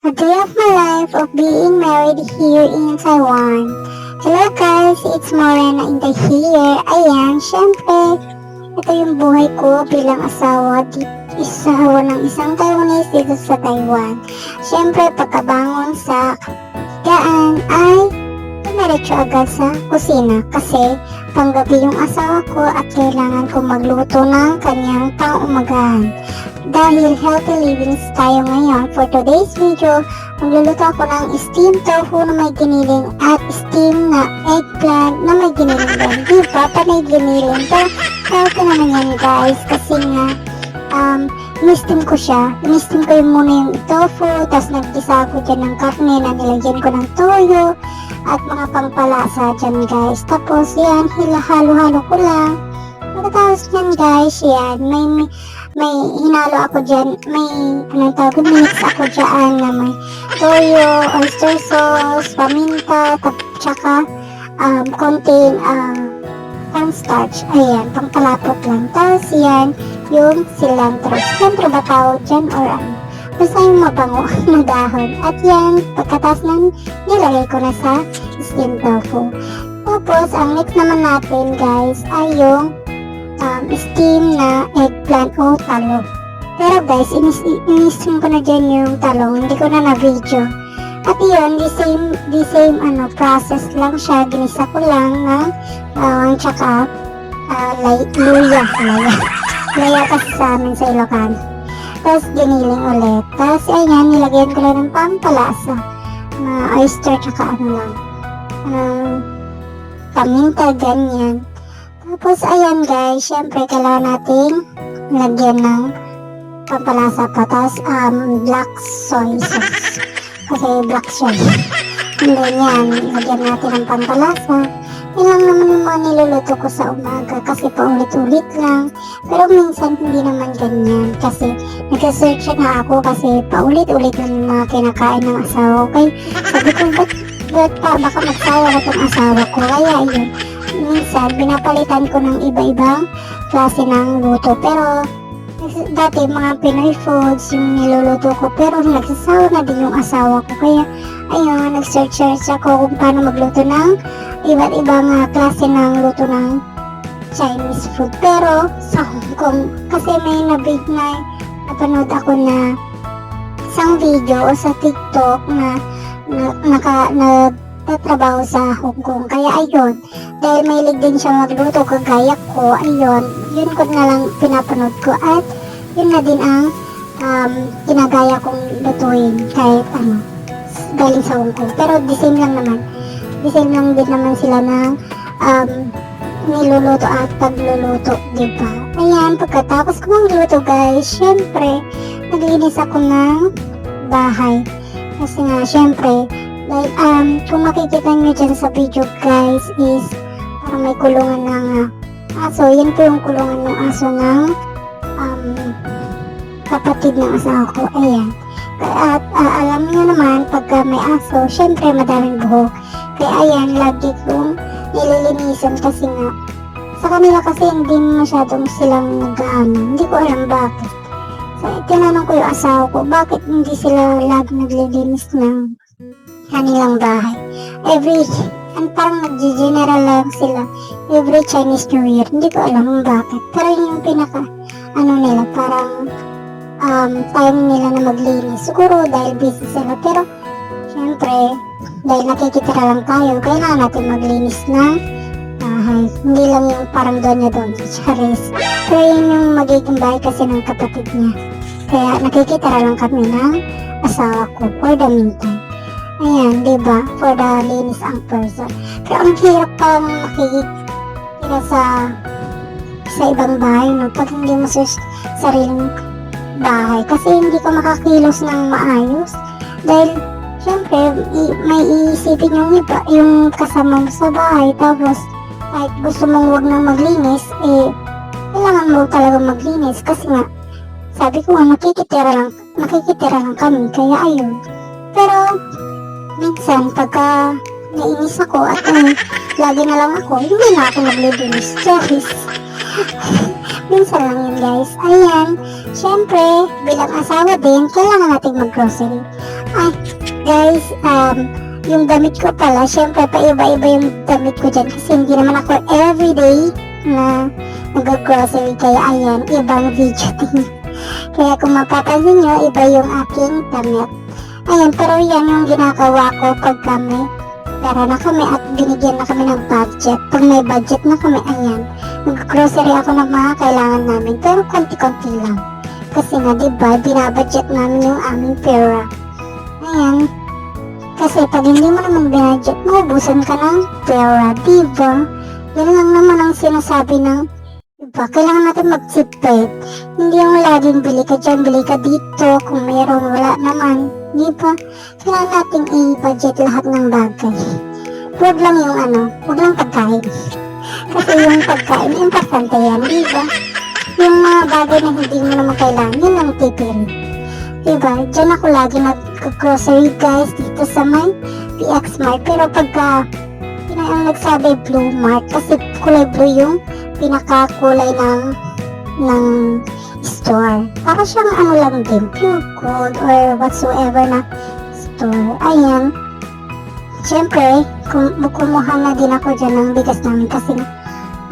A day of my life of being married here in Taiwan. Hello guys, it's Morena in the here. Ayan, syempre, ito yung buhay ko bilang asawa ng isang Taiwanese dito sa Taiwan. Syempre, pagkabangon sa higaan ay dumiretso agad sa kusina kasi panggabi yung asawa ko at kailangan ko magluto ng kanyang pang-umagahan. Dahil healthy living tayo ngayon, for today's video, magluluto ako ng steamed tofu na may giniling at steamed na eggplant na may giniling din. Diba? Panay giniling. Healthy naman yan guys kasi nga, in-steam ko siya. In-steam ko yung muna yung tofu, tapos nagkisa ko dyan ng karne na nilagyan ko ng toyo at mga pampalasa dyan guys. Tapos yan, halo-halo ko lang. Pagkatapos yan guys, yan, may hinalo ako dyan, mix ako dyan na may toyo, oyster sauce, paminta, tsaka konting cornstarch, ayan, pangpalapot lang. Tapos yan, yung cilantro. Cilantro ba tawag dyan or ano? Basta yung mabango na dahon. At yan, pagkatapos nan, nilagay ko na sa steamed tofu. Tapos, ang next naman natin guys ay yung steam na eggplant o talong. Pero guys, in-steam ko na dyan yung talong, hindi ko na na-video. At yun, the same process lang siya, ginisa ko lang ng bawang tsaka luya kasi sa amin sa Ilocano. Tapos giniling ulit. Tapos ayan, nilagyan ko lang ng pampalasa na oyster tsaka paminta, ganyan. Tapos ayan guys, syempre kailangan natin lagyan ng pampalasa pa. Tapos black soy sauce. Kasi black soy. And then yan, lagyan natin ng pampalasa. Yan lang naman yung mga niluluto ko sa umaga kasi paulit-ulit lang. Pero minsan hindi naman ganyan kasi nag-search na ako kasi paulit-ulit lang yung mga kinakain ng asawa ko. Kaya sabi ko, baka magsawa na itong asawa ko. Kaya yun. Minsan, pinapalitan ko ng iba-ibang klase ng luto. Pero, dati mga Pinoy foods yung niluluto ko. Pero, nagsasawa na din yung asawa ko. Kaya, ayun, nag-search ako kung paano magluto ng iba't ibang klase ng luto ng Chinese food. Pero, sa Hong Kong, kasi may napanood ako na isang video o sa TikTok na nagtatrabaho sa Hong Kong. Kaya ayun, dahil mahilig din siya magluto kagaya ko, ayun, yun ko na lang pinapanood ko at yun na din ang ginagaya kong lutuin kahit galing sa Hong Kong. Pero the same lang naman. The same lang din naman sila ng niluluto at pagluluto, diba? Ayan, pagkatapos ko magluto guys, syempre, naglinis ako ng bahay. Kasi nga, syempre, like, kung makikita nyo dyan sa video guys is parang may kulungan ng aso. Yan po yung kulungan ng aso ng kapatid ng asawa ko. Ayan. At alam nyo naman, pagka may aso, syempre madaming buhok. Kaya ayan, lagi kong nililinisan kasi nga sa kanila kasi hindi masyadong silang nag-ano. Hindi ko alam bakit. So, tinanong ko yung asawa ko, bakit hindi sila lagi naglilinis ng kanilang bahay. Parang nag-general lang sila every Chinese New Year. Hindi ko alam kung bakit. Pero yun yung nila, parang time nila na maglinis. Siguro dahil busy sila. Pero, syempre, dahil nakikitira lang tayo, kailangan natin maglinis ng bahay. Hindi lang yung parang donya-donya, charis. Pero yun yung magiging bahay kasi ng kapatid niya. Kaya nakikitira lang kami ng asawa ko for the meantime. Ayan, diba? For the linis ang person. Pero ang hirap pang makikita sa ibang bahay, no? Pag hindi mo sa sariling bahay. Kasi hindi ka makakilos ng maayos. Dahil, syempre, may iisipin yung iba, yung kasama mo sa bahay. Tapos, kahit gusto mong huwag nang maglinis, kailangan mo talaga maglinis. Kasi nga, sabi ko nga, nakikitira lang kami. Kaya ayun. Pero, minsan, pagka nainis ako at lagi na lang ako, hindi na ako naglilinis. Charis. Minsan lang yun guys. Ayan, syempre, bilang asawa din, kailangan natin mag-grocery. Ay, guys, yung damit ko pala, syempre, paiba-iba yung damit ko dyan kasi hindi naman ako everyday na nag-grocery. Kaya ayan, ibang video din. Kaya kung mapapansin nyo, iba yung aking damit. Ayan, pero yan yung ginagawa ko pag kami pera na kami at binigyan na kami ng budget. Pag may budget na kami, ayan, nag-grocery ako ng mga kailangan namin. Pero konti-konti lang. Kasi nga, diba, binabudget namin yung aming pera. Ayan. Kasi pag hindi mo naman binudget, maubusan ka ng pera, diba? Yan lang naman ang sinasabi ng diba? Kailangan natin magsipid. Hindi yung laging bili ka dyan, bili ka dito. Kung mayroon, wala naman. Diba? Kailangan natin i-budget lahat ng bagay. Huwag lang yung huwag lang pagkain. Kasi yung pagkain, importante yan, diba? Yung mga bagay na hindi mo naman kailangan, yun lang tipirin. Diba? Diyan ako lagi nag-grocery guys, dito sa may PX Mart. Pero pagka, ang nagsabi Blue Mart, kasi kulay blue yung pinakakulay ng store. Para siyang lang din, pure gold or whatsoever na store. Ayan. Siyempre, kumuha na din ako dyan ng bigas namin kasi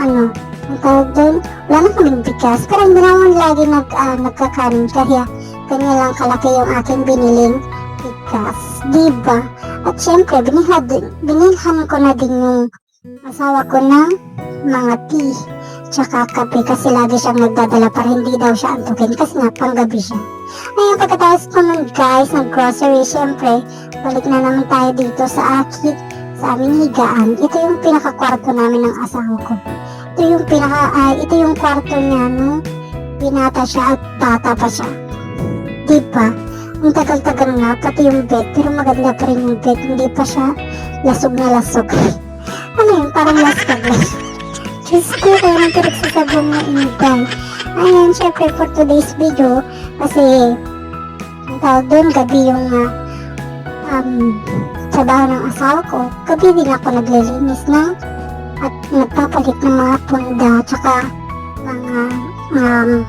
ang tawag doon, wala na kaming bigas. Pero hindi naman lagi nagkakanin kaya ganyan lang kalaki yung aking biniling bigas. Diba? At siyempre, binilhan ko na din yung asawa ko ng mga tea tsaka kape kasi lagi siyang nagdadala para hindi daw siya antukin kasi nga panggabi siya. Ayun, pagkatapos ko nun guys, nag-grocery, syempre, balik na naman tayo dito sa aming higaan. Ito yung pinaka-kwarto namin ng asawa ko. Ito yung kwarto niya nung binata siya at bata pa siya. Diba? Ang tagal-tagal na, pati yung bed, pero maganda pa rin yung bed, hindi pa siya lasog na lasog. Ano yun, parang lasog lang. Diyos ko, kaya nang pinagsasabong na initan. Ayan, syempre for today's video, kasi ang tawag doon, gabi yung trabaho ng asawa ko. Gabi din ako naglilinis na at nagpapalit ng mga punda, tsaka mga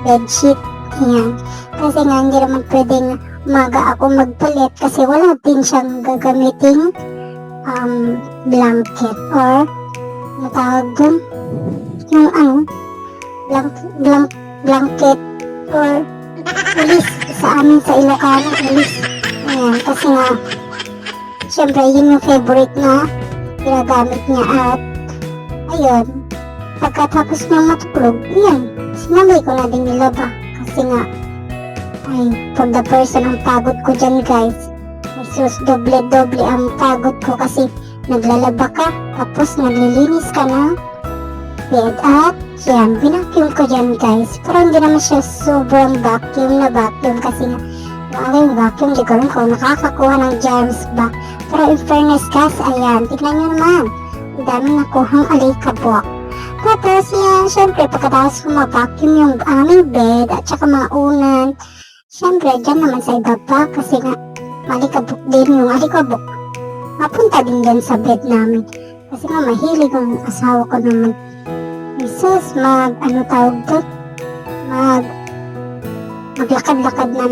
bedsheet. Ayan. Kasi nga hindi naman pwedeng umaga ako magpalit kasi wala din siyang gagamiting blanket or natawag dun yung blanket or ulis sa amin sa Ilocano, ulis. Ayan, kasi nga syempre yun yung favorite na ginagamit niya at ayun, pagkatapos niya matulog, yan, sinamay ko na din nilaba kasi nga ay, for the person ang pagod ko dyan guys. Jesus, doble-doble ang pagod ko kasi naglalaba ka, tapos naglilinis ka na bed at yan, binacuum ko dyan guys. Pero hindi naman siya sobrang vacuum kasi nga, yung vacuum, di ko rin kung nakakakuha ng germs ba. Pero in fairness guys, ayan, tignan nyo naman, ang daming nakuhang alikabok. Tapos yan, syempre pagkatapos ko ma-vacuum yung aming bed at saka mga unan, syempre, dyan naman sa ibaba kasi nga malikabok din yung alikabok. Mapunta din dyan sa bed namin. Kasi nga mahilig ang asawa ko naman. Jesus, maglakad-lakad na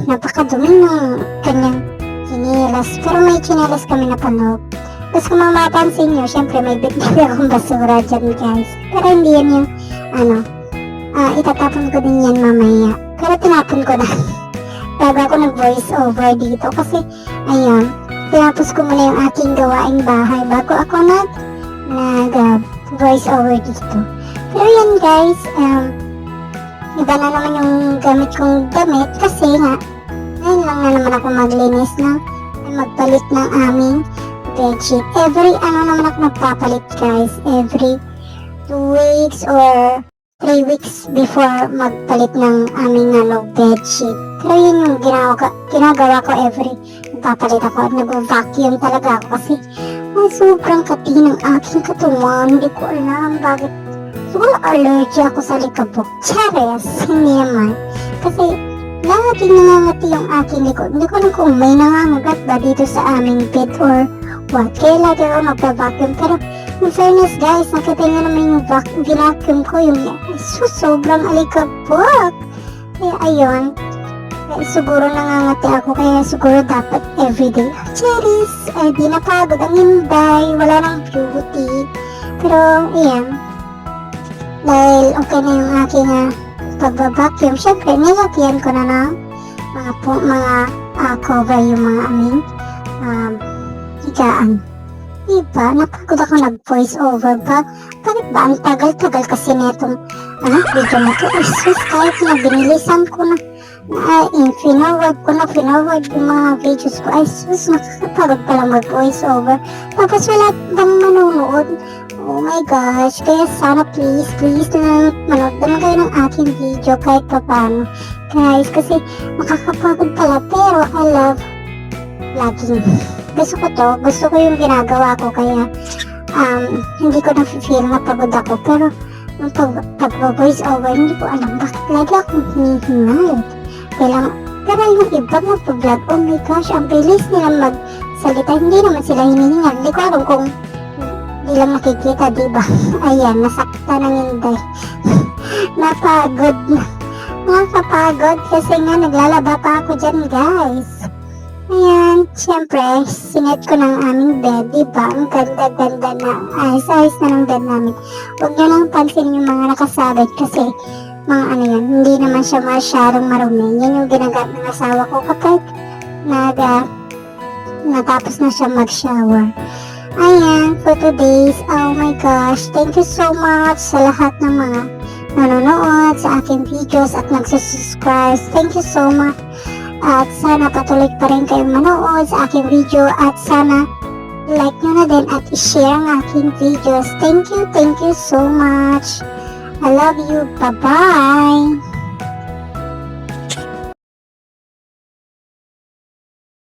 napakadumi ng kanyang chinilas. Pero may chinilas kami na panog. Tapos kung mapapansin nyo, syempre may bit-bit akong basura dyan guys. Pero hindi yan yung itatapon ko din yan mamaya. Pero tinapon ko na. Bago ako nag-voice over dito kasi ayan, tinapos ko muna yung aking gawaing bahay bago ako nag-voice over dito. Pero yan guys, iba na naman yung gamit kong damit kasi nga ngayon lang na naman ako maglinis magpalit ng aming bedsheet. Every naman ako nagpapalit guys, every 2 weeks or 3 weeks before magpalit ng aming bedsheet. Pero yun yung ginagawa ko every nagpapalit ako at nag-vacuum talaga ako kasi sobrang kati ng aking katawan. Hindi ko alam bakit. Siguro allergy ako sa likabok. Chares, hindi naman. Kasi laging nangangati yung aking likod. Hindi ko alam kung may nangangagat ba dito sa aming bed or what. Kaya lagi ako magpa-vacuum pero In fairness guys, nakita nyo naman yung vacuum ko, yung sobrang alikabok. Kaya ayun, siguro nangangati ako, kaya siguro dapat everyday. Cherries, di napagod ang Inday, wala nang beauty. Pero ayan, dahil okay na yung aking pagbabacuum, syempre nilagyan ko na ng mga cover yung mga aming higaan. Diba? Napagod ako nag-voice over ba? Bakit ba ang tagal-tagal kasi netong video na to? Ay sus, kahit na binilisan ko na finoward yung mga videos ko. Ay sus, nakakapagod palang mag-voice over. Tapos wala bang manonood? Oh my gosh, kaya sana please manood naman kayo ng aking video kahit pa paano. Guys, kasi makakapagod pala, pero I love vlogging. Gusto ko yung ginagawa ko, kaya hindi ko na-feel na pagod ako. Pero yung pag-voice over, hindi ko alam bakit lagi akong hinihingal. Pero yung ibang nag-vlog, oh my gosh, ang bilis nila magsalita, hindi naman sila hinihingal. Hindi ko alam kung hindi lang nakikita, diba? Ayan, nasakta ng Inday. Nakapagod kasi nga naglalaba pa ako dyan, guys. Ayan, syempre, sinet ko ng aming bed, diba? Ang ganda-ganda na, ayos na ng bed namin. Huwag nyo lang pansin yung mga nakasabit kasi mga hindi naman siya masyadong marumi. Yan yung ginagamit ng asawa ko kapag natapos na siya mag-shower. Ayan, for today's, oh my gosh, thank you so much sa lahat ng mga nanonood sa aking videos at nagsusubscribe. Thank you so much. At sana patuloy pa rin kayong manood sa aking video at sana like nyo na din at i-share ang aking videos. Thank you so much. I love you. Bye-bye.